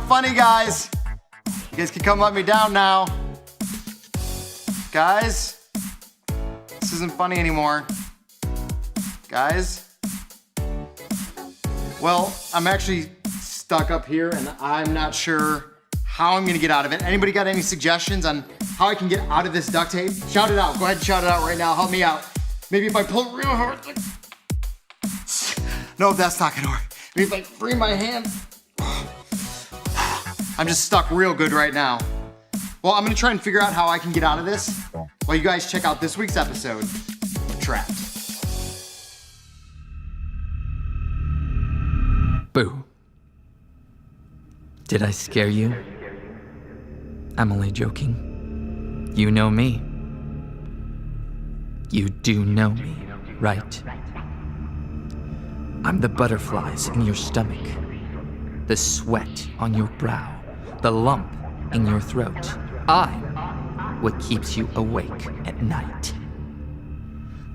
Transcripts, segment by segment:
funny, guys. You guys can come let me down now. Guys, this isn't funny anymore. Guys. Well, I'm actually stuck up here and I'm not sure how I'm gonna get out of it. Anybody got any suggestions on how I can get out of this duct tape? Shout it out, go ahead and shout it out right now, help me out. Maybe if I pull real hard, like... No, that's not gonna work. Maybe if I free my hand. I'm just stuck real good right now. Well, I'm gonna try and figure out how I can get out of this while you guys check out this week's episode of Trapped. Boo. Did I scare you? I'm only joking. You know me. You do know me, right? I'm the butterflies in your stomach, the sweat on your brow, the lump in your throat. I'm what keeps you awake at night.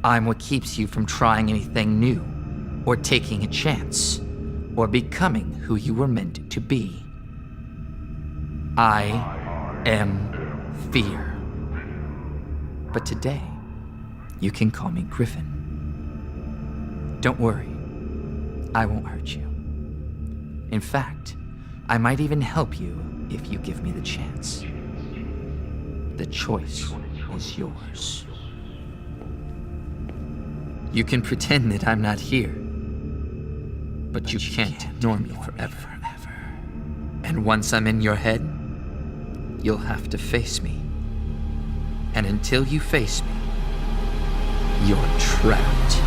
I'm what keeps you from trying anything new, or taking a chance, or becoming who you were meant to be. I am fear. But today, you can call me Griffin. Don't worry, I won't hurt you. In fact, I might even help you if you give me the chance. The choice is yours. You can pretend that I'm not here, but you can't ignore me forever. And once I'm in your head, you'll have to face me. And until you face me, you're trapped.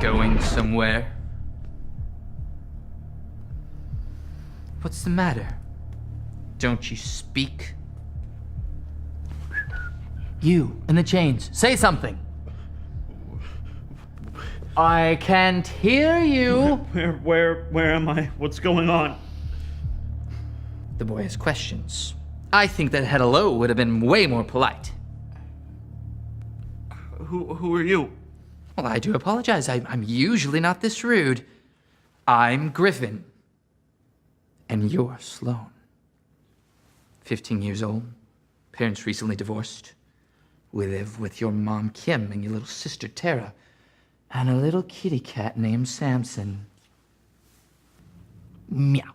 Going somewhere? What's the matter? Don't you speak? You in the chains, say something. I can't hear you. Where am I? What's going on? The boy has questions. I think that hello would have been way more polite. Who are you? Well, I do apologize. I'm usually not this rude. I'm Griffin. And you're Sloan. 15 years old. Parents recently divorced. We live with your mom, Kim, and your little sister, Tara. And a little kitty cat named Samson. Meow.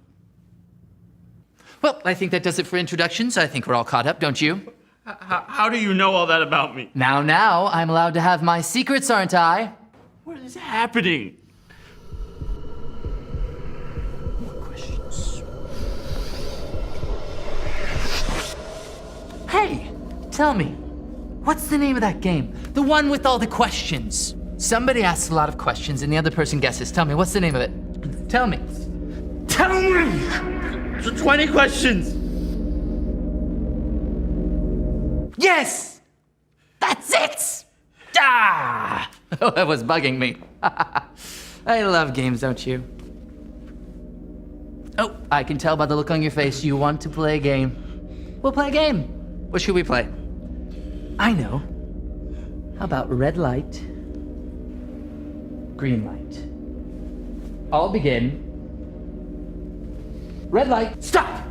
Well, I think that does it for introductions. I think we're all caught up, don't you? How do you know all that about me? Now, I'm allowed to have my secrets, aren't I? What is happening? More questions. Hey, tell me, what's the name of that game? The one with all the questions. Somebody asks a lot of questions and the other person guesses. Tell me, what's the name of it? Tell me. Tell me! So 20 questions! Yes! That's it! Ah! Oh, that was bugging me. I love games, don't you? Oh, I can tell by the look on your face you want to play a game. We'll play a game. What should we play? I know. How about red light, green light? I'll begin. Red light, stop!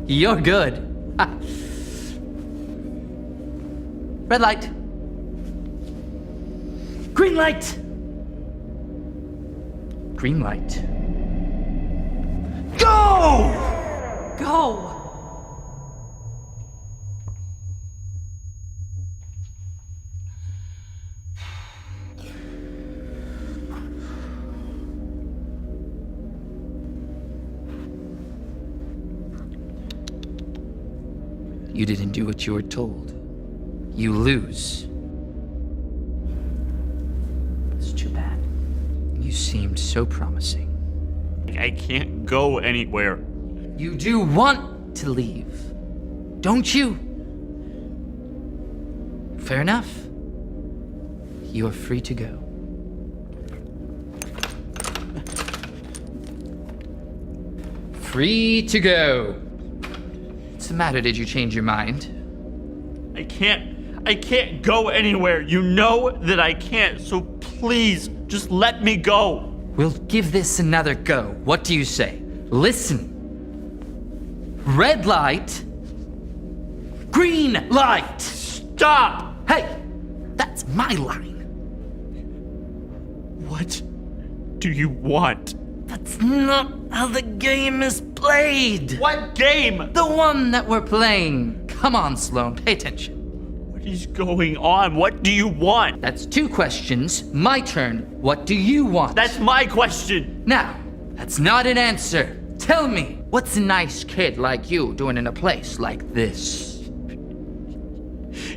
You're good. Red light. Green light. Green light. Go! Go! You didn't do what you were told. You lose. It's too bad. You seemed so promising. I can't go anywhere. You do want to leave, don't you? Fair enough. You're free to go. Free to go. What's the matter? Did you change your mind? I can't go anywhere. You know that I can't, so please, just let me go. We'll give this another go. What do you say? Listen. Red light. Green light. Stop! Hey, that's my line. What do you want? That's not how the game is played. What game? The one that we're playing. Come on, Sloan, pay attention. What is going on? What do you want? That's 2 questions. My turn. What do you want? That's my question. Now, that's not an answer. Tell me, what's a nice kid like you doing in a place like this?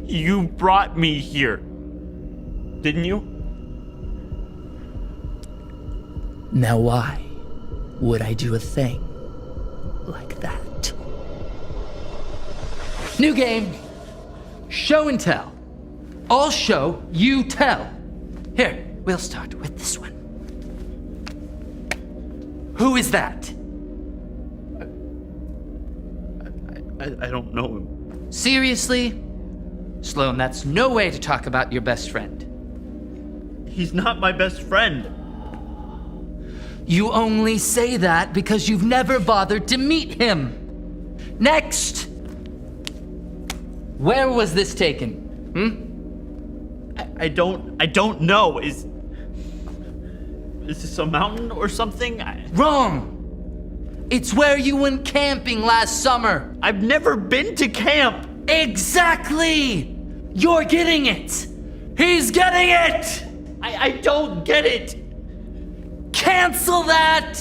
You brought me here, didn't you? Now why would I do a thing like that? New game. Show and tell. I'll show, you tell. Here, we'll start with this one. Who is that? I don't know him. Seriously? Sloan, that's no way to talk about your best friend. He's not my best friend. You only say that because you've never bothered to meet him. Next! Where was this taken? I don't know. Is this a mountain or something? Wrong! It's where you went camping last summer. I've never been to camp. Exactly! You're getting it! He's getting it! I don't get it. Cancel that!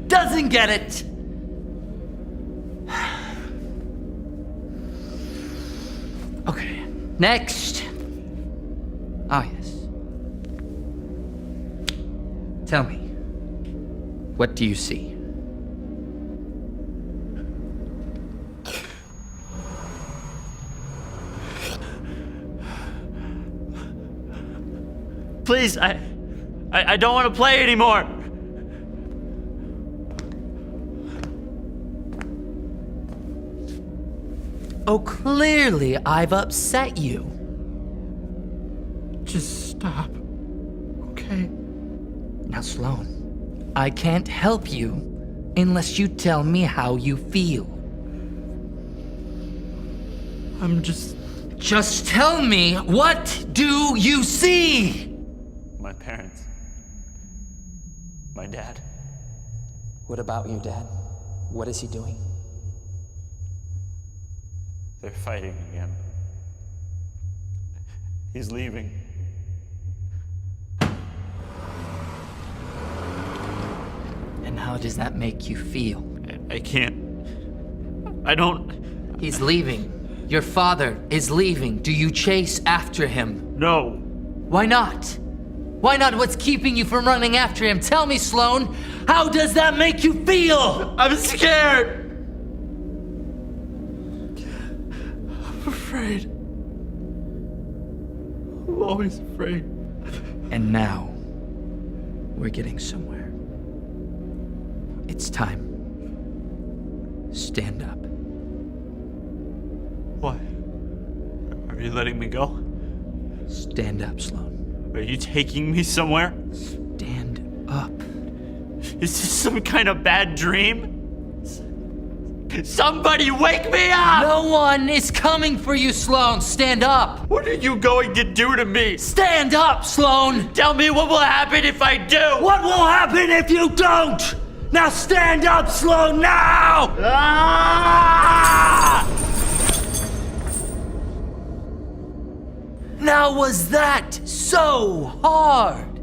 Doesn't get it! Okay, next. Ah, yes. Tell me, what do you see? Please, I don't want to play anymore. Oh, clearly I've upset you. Just stop. Okay. Now, Sloan, I can't help you unless you tell me how you feel. I'm just... Just tell me, what do you see? My parents. My dad. What about your dad? What is he doing? They're fighting again. He's leaving. And how does that make you feel? I can't. I don't... He's leaving. Your father is leaving. Do you chase after him? No. Why not? Why not? What's keeping you from running after him? Tell me, Sloan. How does that make you feel? I'm scared. I'm afraid. I'm always afraid. And now, we're getting somewhere. It's time. Stand up. What? Are you letting me go? Stand up, Sloan. Are you taking me somewhere? Stand up. Is this some kind of bad dream? Somebody wake me up! No one is coming for you, Sloan. Stand up. What are you going to do to me? Stand up, Sloan. Tell me what will happen if I do! What will happen if you don't? Now stand up, Sloan, now! Ah! Now was that so hard?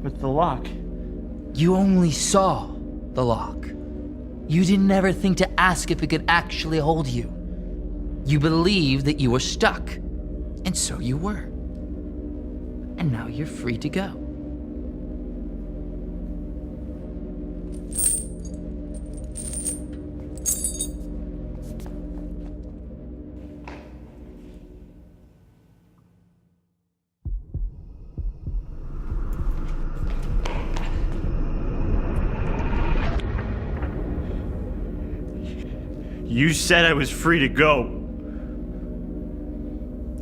With the lock. You only saw the lock. You didn't ever think to ask if it could actually hold you. You believed that you were stuck, and so you were. And now you're free to go. You said I was free to go.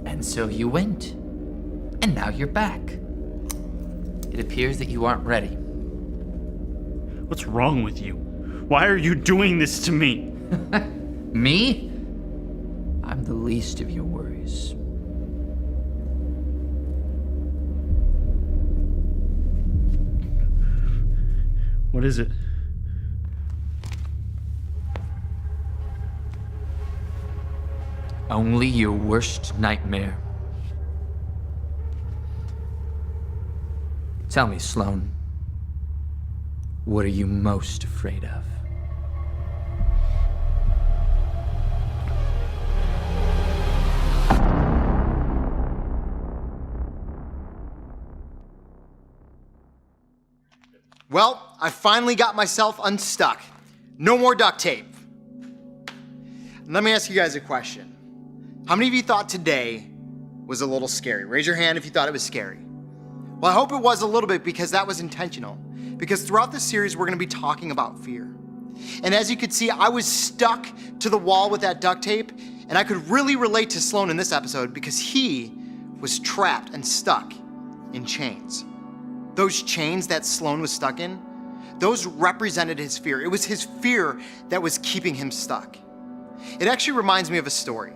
And so you went. And now you're back. It appears that you aren't ready. What's wrong with you? Why are you doing this to me? Me? I'm the least of your worries. What is it? Only your worst nightmare. Tell me, Sloan, what are you most afraid of? Well, I finally got myself unstuck. No more duct tape. Let me ask you guys a question. How many of you thought today was a little scary? Raise your hand if you thought it was scary. Well, I hope it was a little bit because that was intentional. Because throughout this series, we're going to be talking about fear. And as you could see, I was stuck to the wall with that duct tape, and I could really relate to Sloan in this episode because he was trapped and stuck in chains. Those chains that Sloan was stuck in, those represented his fear. It was his fear that was keeping him stuck. It actually reminds me of a story.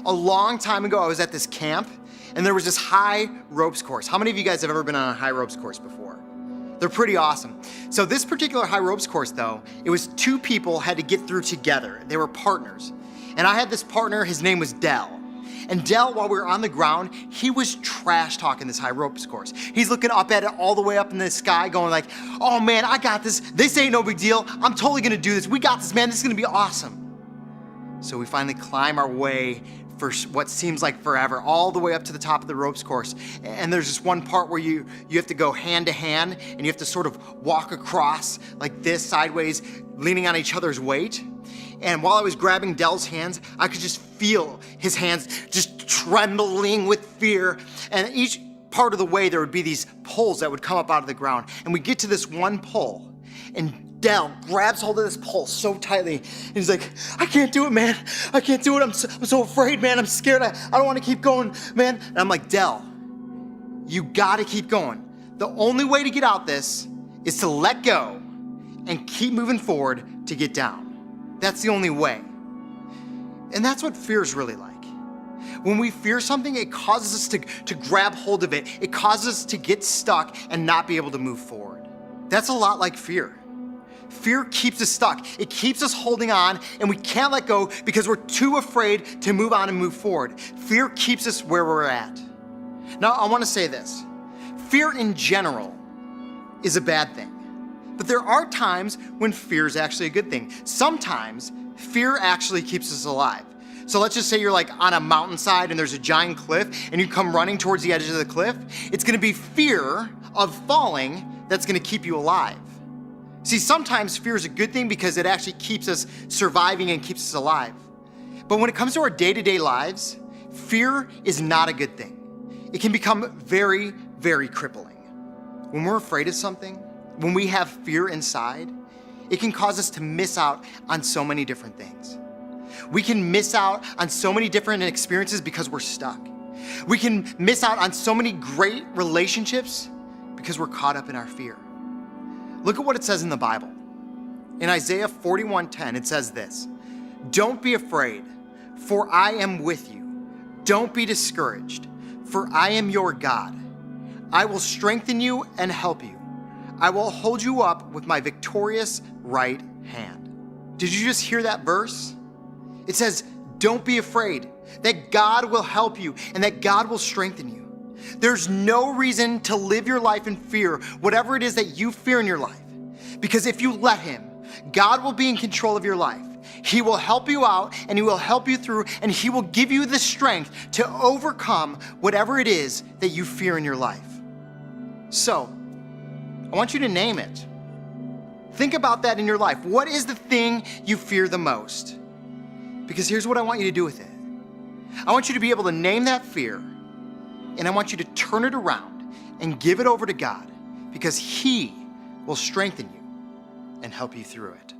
A long time ago, I was at this camp, and there was this high ropes course. How many of you guys have ever been on a high ropes course before? They're pretty awesome. So this particular high ropes course, though, it was two people had to get through together. They were partners. And I had this partner, his name was Dell. And Dell, while we were on the ground, he was trash talking this high ropes course. He's looking up at it all the way up in the sky going like, oh man, I got this. This ain't no big deal. I'm totally gonna do this. We got this, man. This is gonna be awesome. So we finally climb our way for what seems like forever, all the way up to the top of the ropes course. And there's this one part where you have to go hand to hand, and you have to sort of walk across like this sideways, leaning on each other's weight. And while I was grabbing Dell's hands, I could just feel his hands just trembling with fear. And each part of the way, there would be these poles that would come up out of the ground. And we get to this one pole, and Dell grabs hold of this pole so tightly, and he's like, I can't do it, man. I can't do it. I'm so afraid, man. I'm scared. I don't want to keep going, man. And I'm like, Dell, you got to keep going. The only way to get out this is to let go and keep moving forward to get down. That's the only way. And that's what fear is really like. When we fear something, it causes us to grab hold of it. It causes us to get stuck and not be able to move forward. That's a lot like fear. Fear keeps us stuck. It keeps us holding on, and we can't let go because we're too afraid to move on and move forward. Fear keeps us where we're at. Now, I want to say this. Fear in general is a bad thing, but there are times when fear is actually a good thing. Sometimes fear actually keeps us alive. So let's just say you're like on a mountainside and there's a giant cliff and you come running towards the edge of the cliff. It's going to be fear of falling that's going to keep you alive. See, sometimes fear is a good thing because it actually keeps us surviving and keeps us alive. But when it comes to our day-to-day lives, fear is not a good thing. It can become very, very crippling. When we're afraid of something, when we have fear inside, it can cause us to miss out on so many different things. We can miss out on so many different experiences because we're stuck. We can miss out on so many great relationships because we're caught up in our fear. Look at what it says in the Bible. In Isaiah 41:10, it says this, "Don't be afraid, for I am with you. Don't be discouraged, for I am your God. I will strengthen you and help you. I will hold you up with my victorious right hand." Did you just hear that verse? It says, don't be afraid, that God will help you and that God will strengthen you. There's no reason to live your life in fear, whatever it is that you fear in your life. Because if you let him, God will be in control of your life. He will help you out and he will help you through and he will give you the strength to overcome whatever it is that you fear in your life. So, I want you to name it. Think about that in your life. What is the thing you fear the most? Because here's what I want you to do with it. I want you to be able to name that fear, and I want you to turn it around and give it over to God, because he will strengthen you and help you through it.